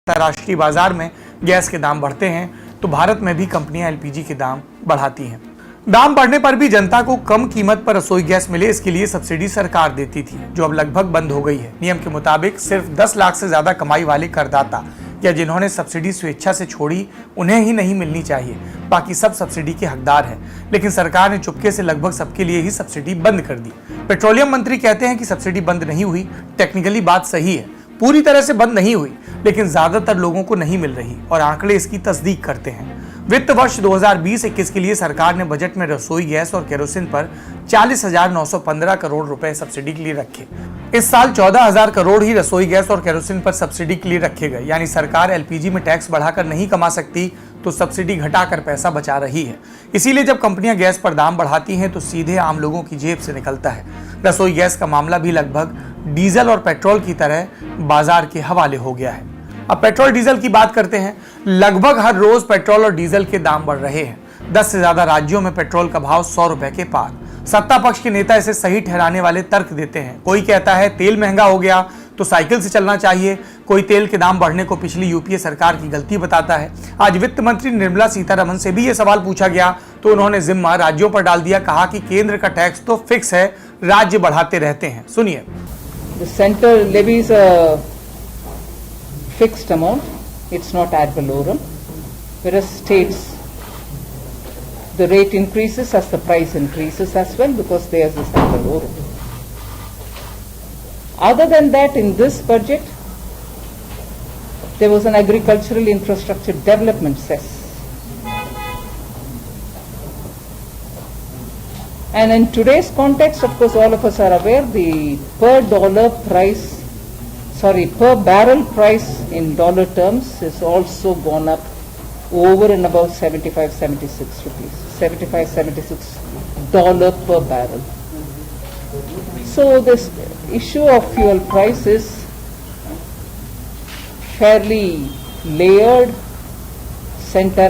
अंतर्राष्ट्रीय बाजार में गैस के दाम बढ़ते हैं तो भारत में भी कंपनियां एलपीजी के दाम बढ़ाती हैं। दाम बढ़ने पर भी जनता को कम कीमत पर रसोई गैस मिले, इसके लिए सब्सिडी सरकार देती थी, जो अब लगभग बंद हो गई है। नियम के मुताबिक सिर्फ 10 लाख से ज्यादा कमाई वाले करदाता या जिन्होंने सब्सिडी स्वेच्छा से छोड़ी उन्हें ही नहीं मिलनी चाहिए, बाकी सब सब्सिडी के हकदार हैं। लेकिन सरकार ने चुपके से लगभग सबके लिए ही सब्सिडी बंद कर दी। पेट्रोलियम मंत्री कहते हैं कि सब्सिडी बंद नहीं हुई, टेक्निकली बात सही है, पूरी तरह से बंद नहीं हुई, लेकिन ज्यादातर लोगों को नहीं मिल रही और आंकड़े इसकी तस्दीक करते हैं। वित्त वर्ष 2020-21 के लिए सरकार ने बजट में रसोई गैस और केरोसिन पर 40,915 करोड़ रुपए सब्सिडी के लिए रखे। इस साल 14,000 करोड़ ही रसोई गैस और केरोसिन पर सब्सिडी के लिए रखे गए। यानी सरकार एलपीजी में टैक्स बढ़ाकर नहीं कमा सकती तो सब्सिडी घटाकर पैसा बचा रही है। इसीलिए जब कंपनियां गैस पर दाम बढ़ाती हैं तो सीधे आम लोगों की जेब से निकलता है। रसोई गैस का मामला भी लगभग डीजल और पेट्रोल की तरह बाजार के हवाले हो गया है। अब पेट्रोल डीजल की बात करते हैं। लगभग हर रोज पेट्रोल और डीजल के दाम बढ़ रहे हैं। 10 से ज्यादा राज्यों में पेट्रोल का भाव 100 रुपए के पार। सत्ता पक्ष के नेता इसे सही ठहराने वाले तर्क देते हैं। कोई कहता है तेल महंगा हो गया तो साइकिल से चलना चाहिए, कोई तेल के दाम बढ़ने को पिछली यूपीए सरकार की गलती बताता है। आज वित्त मंत्री निर्मला सीतारमण से भी ये सवाल पूछा गया तो उन्होंने जिम्मा राज्यों पर डाल दिया। कहा कि केंद्र का टैक्स तो फिक्स है, राज्य बढ़ाते रहते हैं। सुनिए। Centre levies fixed amount, it's not ad valorem, whereas states, the rate increases as the price increases as well because theirs is ad valorem. Other than that, in this budget, there was an agricultural infrastructure development cess. And in today's context, of course, all of us are aware, the per barrel price in dollar terms is also gone up over and above 75-76 rupees, $75-76 per barrel. So this issue of fuel price is fairly layered, center